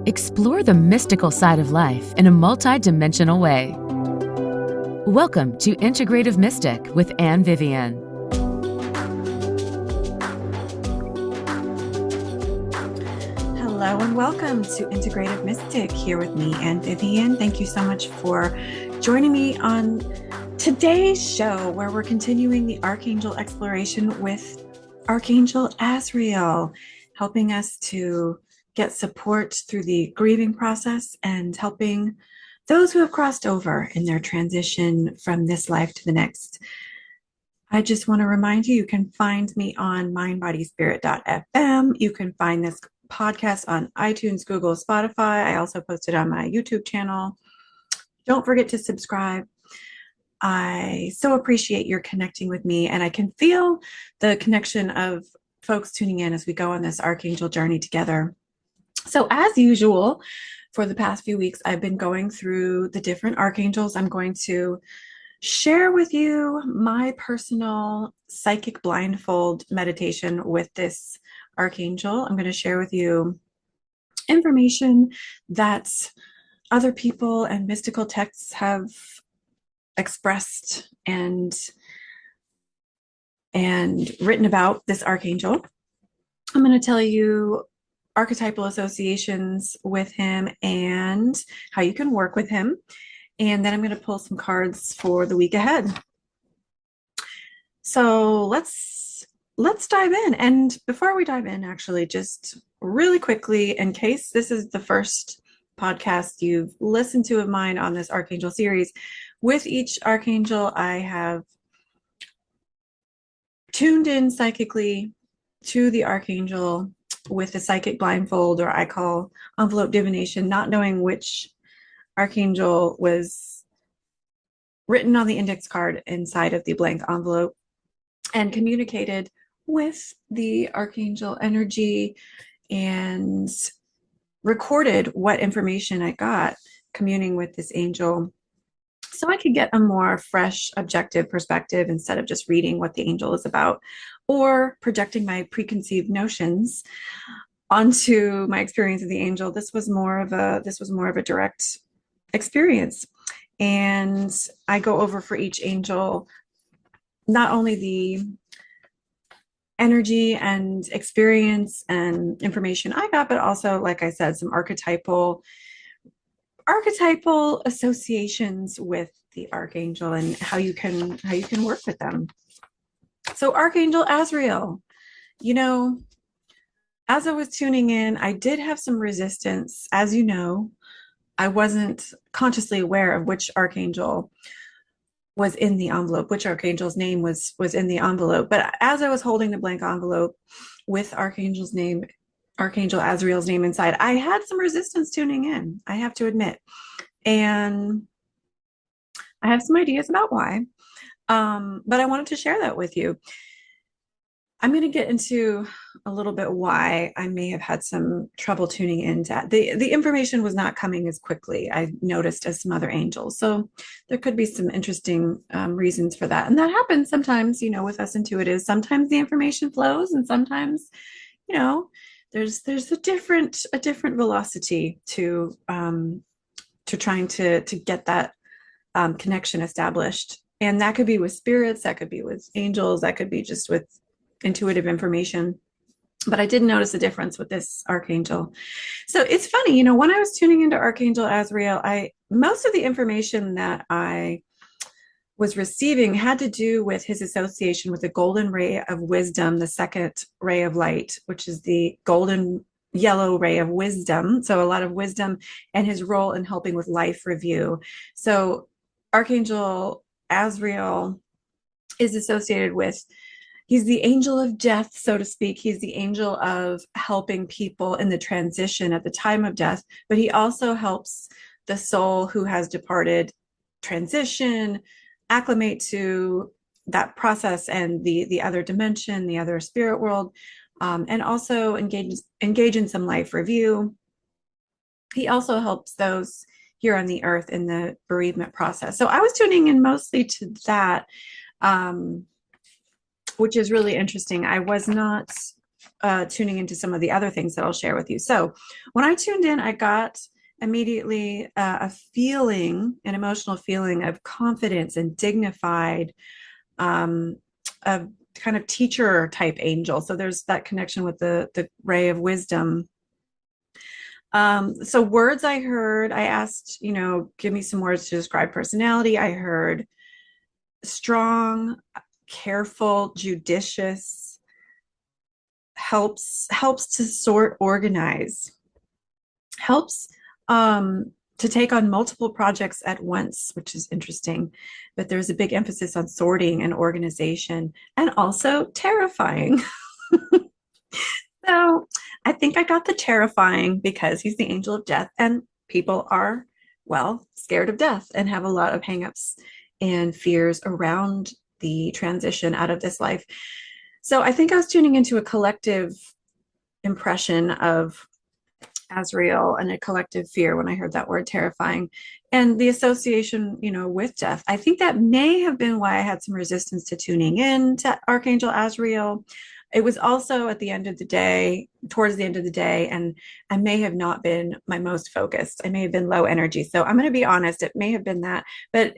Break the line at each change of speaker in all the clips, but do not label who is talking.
Explore the mystical side of life in a multi-dimensional way. Welcome to Integrative Mystic with Anne Vivian.
Hello and welcome to Integrative Mystic here with me, Anne Vivian. Thank you so much for joining me on today's show where we're continuing the Archangel exploration with Archangel Azrael, helping us to get support through the grieving process and helping those who have crossed over in their transition from this life to the next. I just want to remind you, you can find me on mindbodyspirit.fm. You can find this podcast on iTunes, Google, Spotify. I also post it on my YouTube channel. Don't forget to subscribe. I so appreciate your connecting with me, and I can feel the connection of folks tuning in as we go on this Archangel journey together. So as usual, for the past few weeks, I've been going through the different archangels. I'm going to share with you my personal psychic blindfold meditation with this archangel. I'm going to share with you information that other people and mystical texts have expressed and written about this archangel. I'm going to tell you archetypal associations with him and how you can work with him. And then I'm going to pull some cards for the week ahead. So let's dive in. And before we dive in, actually, just really quickly, in case this is the first podcast you've listened to of mine on this Archangel series, with each archangel, I have tuned in psychically to the archangel with the psychic blindfold, or I call envelope divination, not knowing which archangel was written on the index card inside of the blank envelope, and communicated with the archangel energy and recorded what information I got communing with this angel, so I could get a more fresh, objective perspective instead of just reading what the angel is about or projecting my preconceived notions onto my experience of the angel. This was more of a direct experience. And I go over for each angel not only the energy and experience and information I got, but also, like I said, some archetypal associations with the archangel and how you can work with them. So Archangel Azrael, as I was tuning in, I did have some resistance. As you know, I wasn't consciously aware of which archangel was in the envelope, which archangel's name was in the envelope. But as I was holding the blank envelope with Archangel Azrael's name inside, I had some resistance tuning in, I have to admit. And I have some ideas about why. But I wanted to share that with you. I'm going to get into a little bit why I may have had some trouble tuning into the information was not coming as quickly, I noticed, as some other angels. So there could be some interesting reasons for that. And that happens sometimes, with us intuitives. Sometimes the information flows, and sometimes, there's a different velocity to trying to get that connection established. And that could be with spirits, that could be with angels, that could be just with intuitive information. But I did notice a difference with this archangel. So it's funny, when I was tuning into Archangel Azrael, most of the information that I was receiving had to do with his association with the golden ray of wisdom, the second ray of light, which is the golden yellow ray of wisdom. So a lot of wisdom, and his role in helping with life review. So Archangel Azrael is associated with, he's the angel of death, so to speak. He's the angel of helping people in the transition at the time of death, but he also helps the soul who has departed transition, acclimate to that process and the other dimension, the other spirit world, and also engage in some life review. He also helps those here on the earth in the bereavement process. So I was tuning in mostly to that, which is really interesting. I was not tuning into some of the other things that I'll share with you. So when I tuned in, I got immediately a feeling, an emotional feeling of confidence and dignified, a kind of teacher type angel. So there's that connection with the ray of wisdom. So words I heard, I asked, give me some words to describe personality. I heard strong, careful, judicious, helps to sort, organize, helps to take on multiple projects at once, which is interesting. But there's a big emphasis on sorting and organization, and also terrifying. So I think I got the terrifying because he's the angel of death, and people are, well, scared of death and have a lot of hangups and fears around the transition out of this life. So I think I was tuning into a collective impression of Azrael and a collective fear when I heard that word terrifying, and the association, with death. I think that may have been why I had some resistance to tuning in to Archangel Azrael. It was also at the end of the day, towards the end of the day, and I may have not been my most focused. I may have been low energy. So I'm going to be honest, it may have been that, but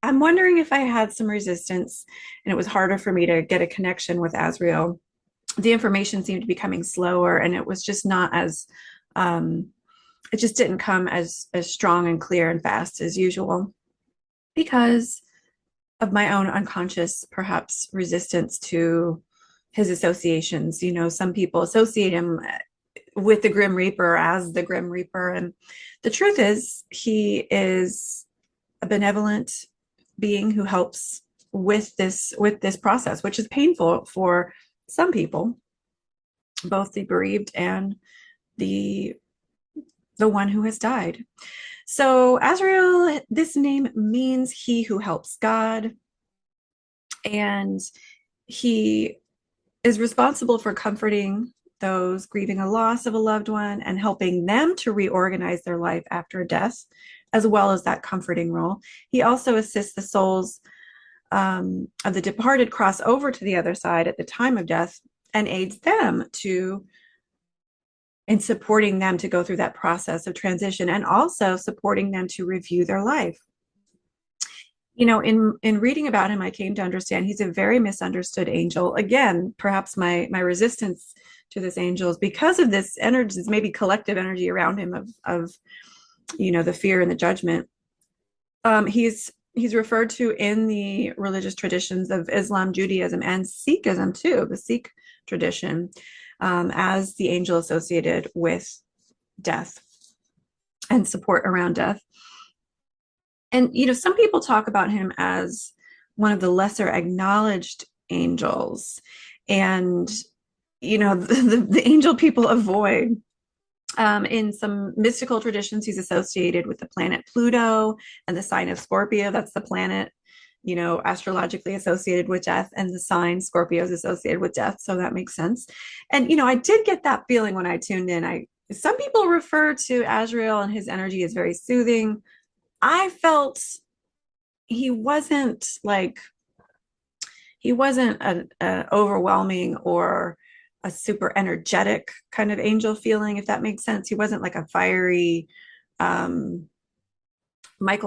I'm wondering if I had some resistance and it was harder for me to get a connection with Azrael. The information seemed to be coming slower, and it was just not as it just didn't come as strong and clear and fast as usual because of my own unconscious, perhaps, resistance to his associations. Some people associate him with the Grim Reaper as the Grim Reaper, and the truth is he is a benevolent being who helps with this process, which is painful for some people, both the bereaved and the one who has died. So Azrael, this name means he who helps God, and he is responsible for comforting those grieving a loss of a loved one and helping them to reorganize their life after death, as well as that comforting role. He also assists the souls of the departed cross over to the other side at the time of death and aids them in supporting them to go through that process of transition, and also supporting them to review their life. In reading about him, I came to understand he's a very misunderstood angel. Again, perhaps my resistance to this angel is because of this energy, this maybe collective energy around him of the fear and the judgment. He's referred to in the religious traditions of Islam, Judaism, and Sikhism too, the Sikh tradition, as the angel associated with death and support around death. And, some people talk about him as one of the lesser acknowledged angels, and, the angel people avoid. In some mystical traditions, he's associated with the planet Pluto and the sign of Scorpio. That's the planet, astrologically associated with death, and the sign Scorpio is associated with death. So that makes sense. And, I did get that feeling when I tuned in. Some people refer to Azrael and his energy as very soothing. I felt he wasn't an overwhelming or a super energetic kind of angel feeling, if that makes sense. He wasn't like a fiery Michael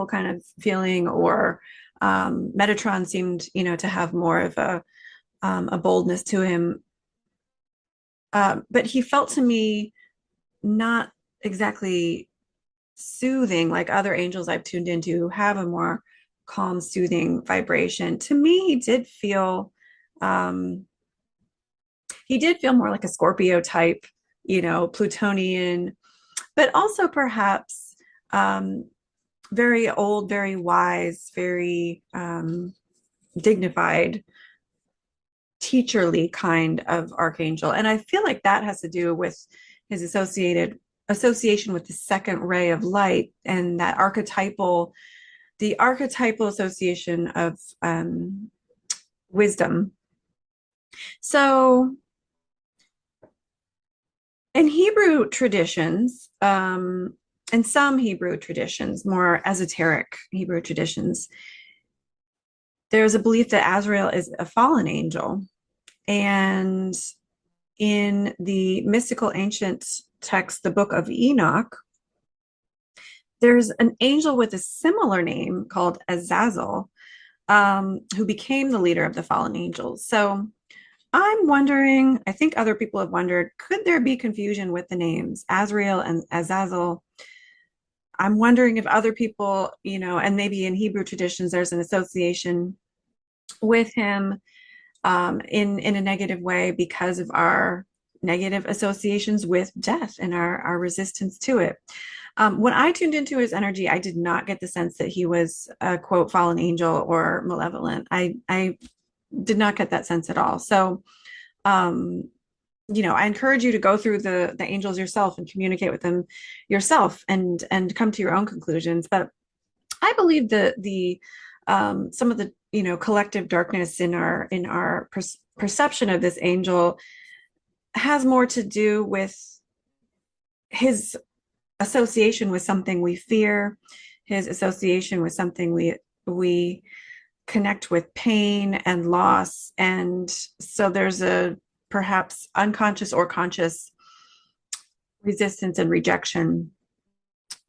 kind of feeling, or Metatron seemed, to have more of a boldness to him. But he felt to me not exactly soothing like other angels I've tuned into who have a more calm, soothing vibration. To me, he did feel more like a Scorpio type, Plutonian, but also perhaps very old, very wise, very dignified, teacherly kind of archangel. And I feel like that has to do with his association with the second ray of light, and that the archetypal association of wisdom. So in Hebrew traditions, in some Hebrew traditions, more esoteric Hebrew traditions, there's a belief that Azrael is a fallen angel, and in the mystical ancient text, the Book of Enoch, there's an angel with a similar name called Azazel, who became the leader of the fallen angels. So I'm wondering, I think other people have wondered, could there be confusion with the names Azrael and Azazel? I'm wondering if other people, and maybe in Hebrew traditions, there's an association with him in a negative way because of our negative associations with death and our resistance to it. When I tuned into his energy, I did not get the sense that he was a quote fallen angel or malevolent. I did not get that sense at all. So, I encourage you to go through the angels yourself and communicate with them yourself and come to your own conclusions. But I believe the some of the collective darkness in our perception of this angel has more to do with his association with something we fear, his association with something we connect with pain and loss. And so there's a perhaps unconscious or conscious resistance and rejection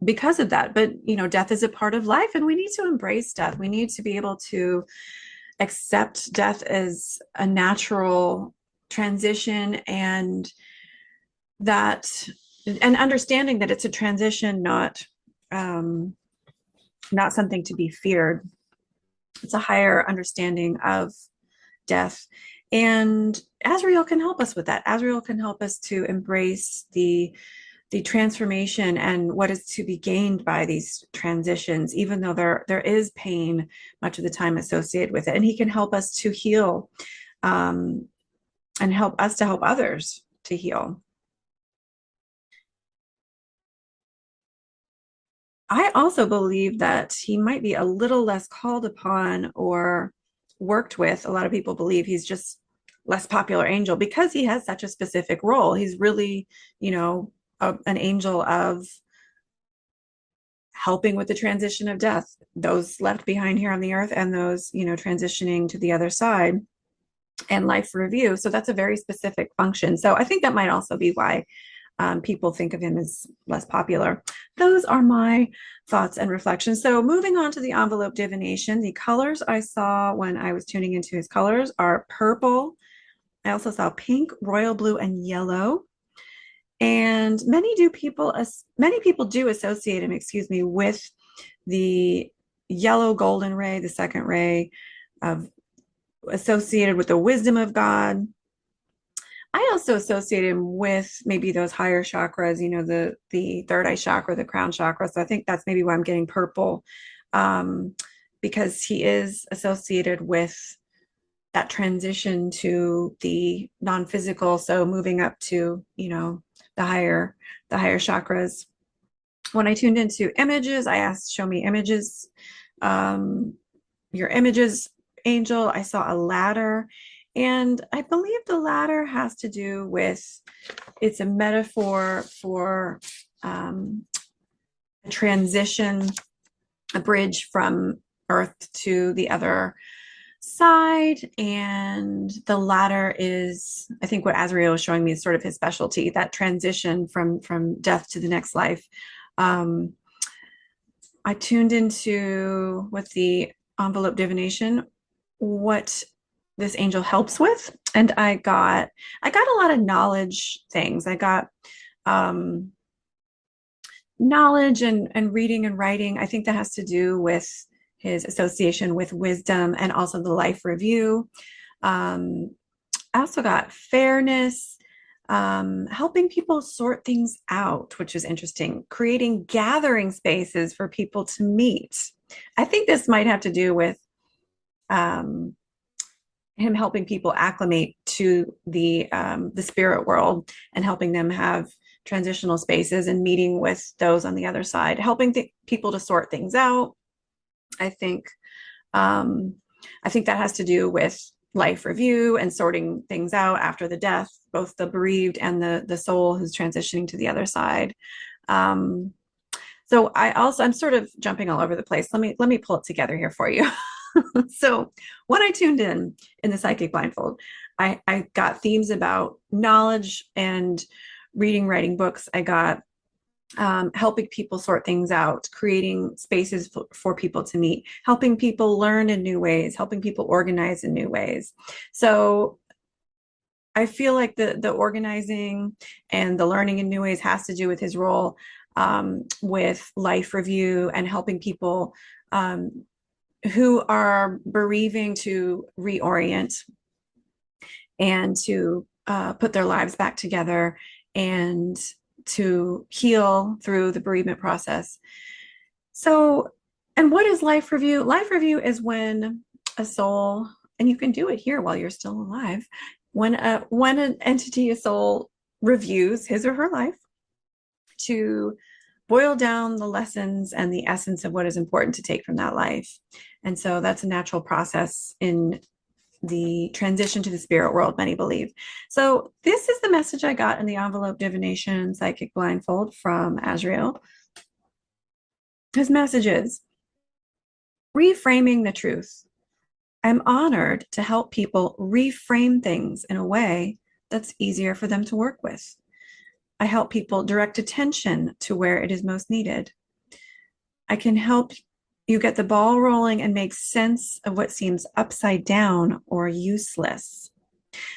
because of that. But death is a part of life, and we need to embrace death. We need to be able to accept death as a natural transition, and understanding that it's a transition, not something to be feared. It's a higher understanding of death. And Azrael can help us with that. Azrael can help us to embrace the transformation and what is to be gained by these transitions, even though there is pain much of the time associated with it. And he can help us to heal, and help us to help others to heal. I also believe that he might be a little less called upon or worked with. A lot of people believe he's just less popular angel because he has such a specific role. He's really, an angel of helping with the transition of death, those left behind here on the earth and those, transitioning to the other side, and life review. So that's a very specific function. So I think that might also be why people think of him as less popular. Those are my thoughts and reflections. So moving on to the envelope divination, the colors I saw when I was tuning into his colors are purple. I also saw pink, royal blue, and yellow. And many people do associate him, with the yellow golden ray, the second ray, associated with the wisdom of God. I also associate him with maybe those higher chakras, the third eye chakra, the crown chakra. So I think that's maybe why I'm getting purple, because he is associated with that transition to the non-physical. So moving up to, the higher chakras. When I tuned into images, I asked, show me images. Your images, angel. I saw a ladder. And I believe the ladder has to do with, it's a metaphor for a transition, a bridge from earth to the other side. And the ladder is, I think what Azrael was showing me is sort of his specialty, that transition from death to the next life. I tuned into, with the envelope divination, what this angel helps with, and I got a lot of knowledge things. I got knowledge and reading and writing. I think that has to do with his association with wisdom and also the life review. I also got fairness, helping people sort things out, which is interesting, creating gathering spaces for people to meet. I think this might have to do with him helping people acclimate to the spirit world and helping them have transitional spaces and meeting with those on the other side, helping people to sort things out. I think that has to do with life review and sorting things out after the death, both the bereaved and the soul who's transitioning to the other side. So I'm sort of jumping all over the place. Let me pull it together here for you. So when I tuned in the psychic blindfold, I got themes about knowledge and reading, writing books. I got helping people sort things out, creating spaces for people to meet, helping people learn in new ways, helping people organize in new ways. So I feel like the organizing and the learning in new ways has to do with his role with life review and helping people who are bereaving to reorient and to put their lives back together and to heal through the bereavement process. So, and what is life review? Life review is when a soul, and you can do it here while you're still alive, when an entity, a soul, reviews his or her life to boil down the lessons and the essence of what is important to take from that life. And so that's a natural process in the transition to the spirit world, many believe. So this is the message I got in the envelope divination psychic blindfold from Azrael. His message is reframing the truth. I'm honored to help people reframe things in a way that's easier for them to work with. I help people direct attention to where it is most needed. I can help you get the ball rolling and make sense of what seems upside down or useless.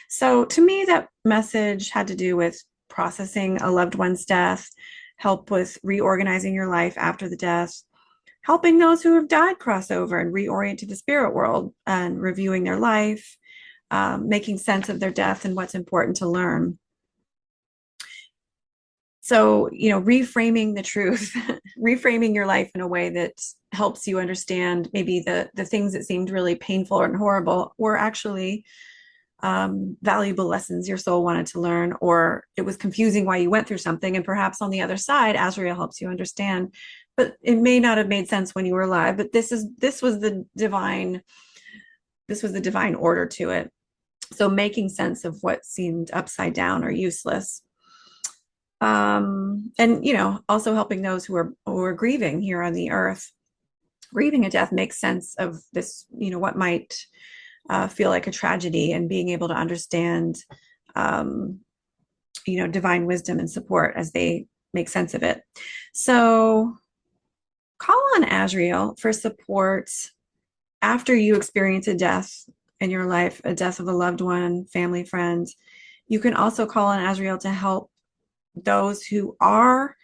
So to me, that message had to do with processing a loved one's death, help with reorganizing your life after the death, helping those who have died cross over and reorient to the spirit world and reviewing their life, making sense of their death and what's important to learn. So, reframing the truth, reframing your life in a way that helps you understand maybe the things that seemed really painful and horrible were actually valuable lessons your soul wanted to learn, or it was confusing why you went through something. And perhaps on the other side, Azrael helps you understand, but it may not have made sense when you were alive, but this was the divine order to it. So making sense of what seemed upside down or useless. And also helping those who are grieving here on the earth. Grieving a death makes sense of this, what might feel like a tragedy, and being able to understand divine wisdom and support as they make sense of it. So call on Azrael for support after you experience a death in your life, a death of a loved one, family, friend. You can also call on Azrael to help those who are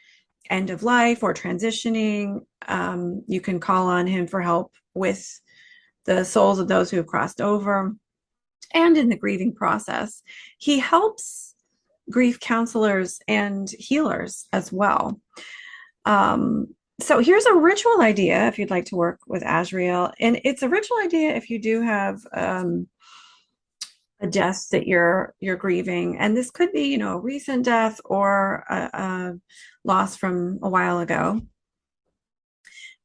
end of life or transitioning. You can call on him for help with the souls of those who have crossed over and in the grieving process. He helps grief counselors and healers as well. So here's a ritual idea if you'd like to work with Azrael. And it's a ritual idea if you do have a death that you're grieving, and this could be a recent death or a loss from a while ago.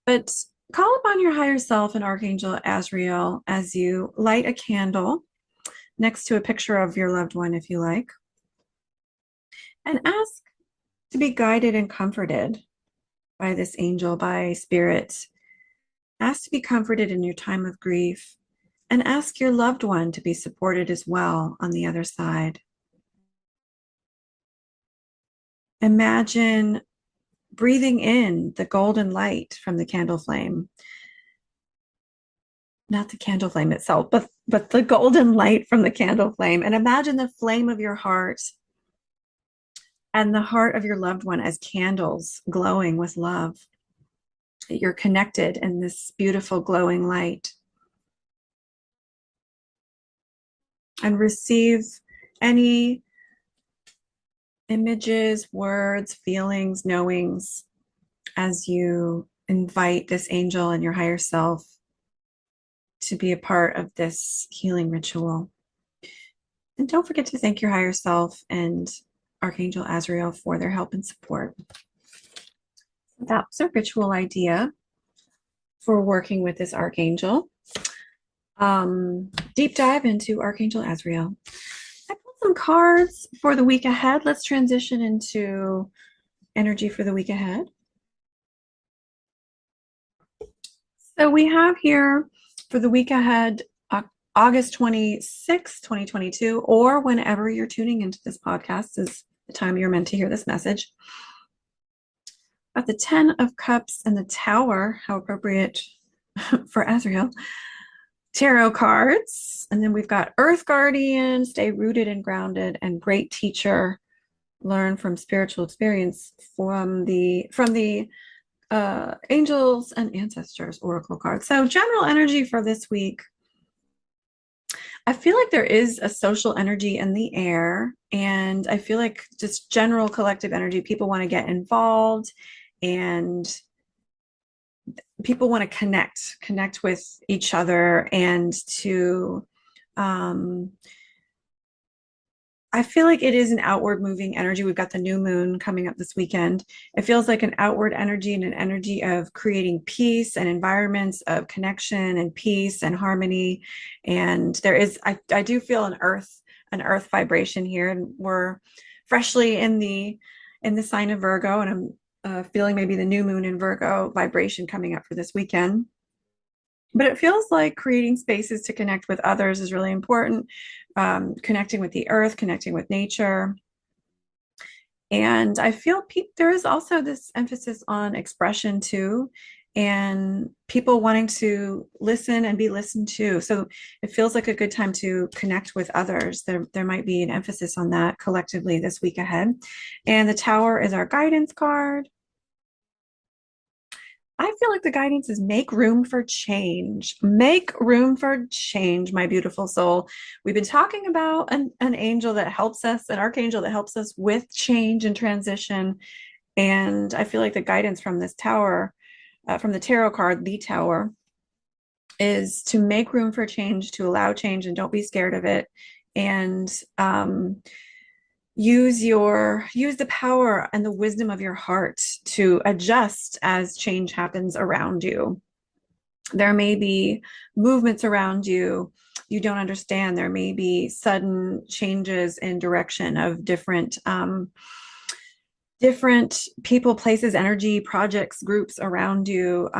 But call upon your higher self and Archangel Azrael as you light a candle next to a picture of your loved one, if you like, and ask to be guided and comforted by this angel, by spirit. Ask to be comforted in your time of grief, and ask your loved one to be supported as well on the other side. Imagine breathing in the golden light from the candle flame. Not the candle flame itself, but the golden light from the candle flame. And imagine the flame of your heart and the heart of your loved one as candles glowing with love. You're connected in this beautiful glowing light. And receive any images, words, feelings, knowings as you invite this angel and your higher self to be a part of this healing ritual. And don't forget to thank your higher self and Archangel Azrael for their help and support. That was a ritual idea for working with this archangel. Deep dive into Archangel Azrael. I pulled some cards for the week ahead. Let's transition into energy for the week ahead. So we have here for the week ahead, August 26th, 2022, or whenever you're tuning into this podcast is the time you're meant to hear this message. Got the 10 of Cups and the Tower, how appropriate for Azrael, tarot cards. And then we've got Earth Guardian, stay rooted and grounded, and Great Teacher, learn from spiritual experience from the Angels and Ancestors Oracle card. So general energy for this week. I feel like there is a social energy in the air, and I feel like just general collective energy. People want to get involved, and people want to connect with each other, and to I feel like it is an outward moving energy. We've got the new moon coming up this weekend. It feels like an outward energy and an energy of creating peace and environments of connection and peace and harmony. And there is, I do feel an earth vibration here. And we're freshly in the sign of Virgo, and I'm feeling maybe the new moon in Virgo vibration coming up for this weekend. But it feels like creating spaces to connect with others is really important. Connecting with the earth, connecting with nature. And I feel there is also this emphasis on expression too, and people wanting to listen and be listened to. So it feels like a good time to connect with others. There might be an emphasis on that collectively this week ahead. And the Tower is our guidance card. I feel like the guidance is make room for change. Make room for change, my beautiful soul. We've been talking about an angel that helps us, an archangel that helps us with change and transition. And I feel like the guidance from this Tower, from the tarot card, the Tower, is to make room for change, to allow change, and don't be scared of it. And use the power and the wisdom of your heart to adjust as change happens around you. There may be movements around you don't understand. There may be sudden changes in direction of different people, places, energy, projects, groups around you.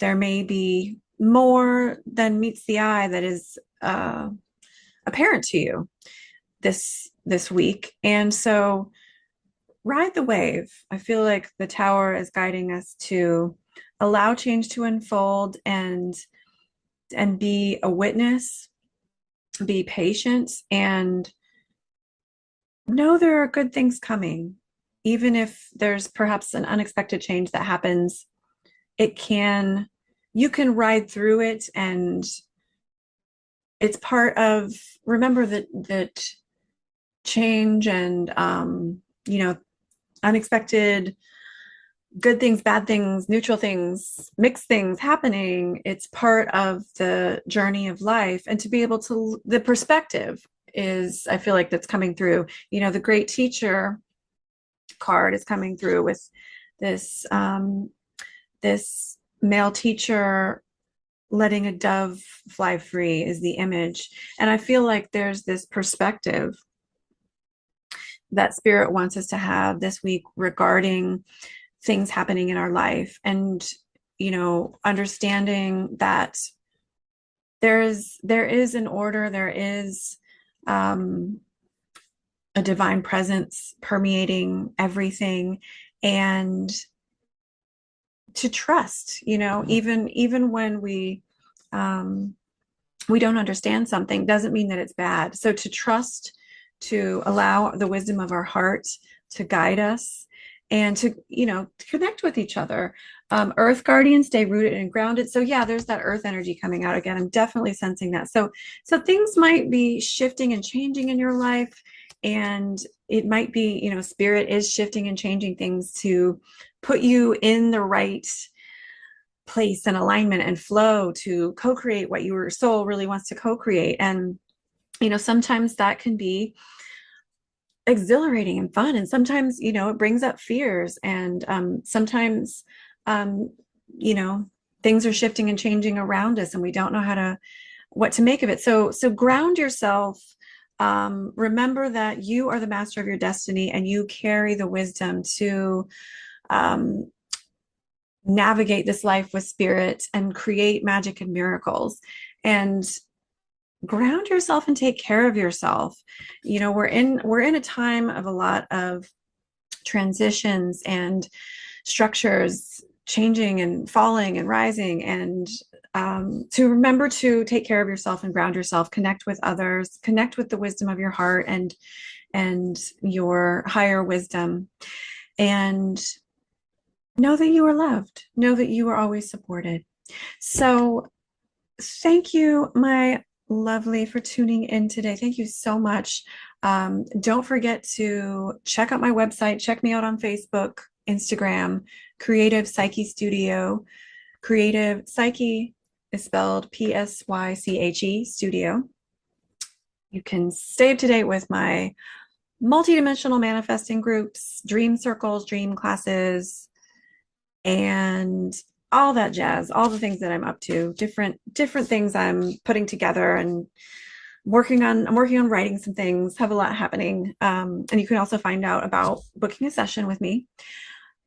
There may be more than meets the eye that is apparent to you this week. And so ride the wave. I feel like the Tower is guiding us to allow change to unfold, and be a witness, be patient, and know there are good things coming. Even if there's perhaps an unexpected change that happens, you can ride through it, and it's part of, remember that change and unexpected good things, bad things, neutral things, mixed things happening. It's part of the journey of life. And to be able to, the perspective is, I feel like that's coming through. The Great Teacher card is coming through with this this male teacher letting a dove fly free is the image. And I feel like there's this perspective that Spirit wants us to have this week regarding things happening in our life, and understanding that there is an order, there is a divine presence permeating everything, and to trust, even when we don't understand something, doesn't mean that it's bad. So to trust, to allow the wisdom of our heart to guide us, and to connect with each other. Earth Guardian, stay rooted and grounded. So yeah, there's that earth energy coming out again. I'm definitely sensing that. So things might be shifting and changing in your life, and it might be, Spirit is shifting and changing things to put you in the right place and alignment and flow to co-create what your soul really wants to co-create. And sometimes that can be exhilarating and fun, and sometimes it brings up fears, and sometimes things are shifting and changing around us, and we don't know what to make of it. So ground yourself. Remember that you are the master of your destiny, and you carry the wisdom to navigate this life with Spirit and create magic and miracles. And ground yourself and take care of yourself. You know, we're in a time of a lot of transitions and structures changing and falling and rising, and to remember to take care of yourself and ground yourself, connect with others, connect with the wisdom of your heart and your higher wisdom, and know that you are loved, know that you are always supported. So thank you, my lovely, for tuning in today. Thank you so much. Don't forget to check out my website. Check me out on Facebook, Instagram, Creative Psyche Studio. Creative Psyche is spelled Psyche Studio. You can stay up to date with my multidimensional manifesting groups, dream circles, dream classes, and all that jazz, all the things that I'm up to, different things I'm putting together and I'm working on writing some things, have a lot happening. And you can also find out about booking a session with me.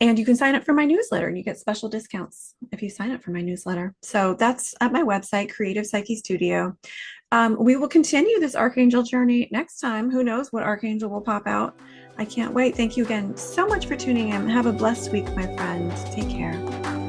And you can sign up for my newsletter and you get special discounts if you sign up for my newsletter. So that's at my website, Creative Psyche Studio. We will continue this Archangel journey next time. Who knows what Archangel will pop out? I can't wait. Thank you again so much for tuning in. Have a blessed week, my friend. Take care.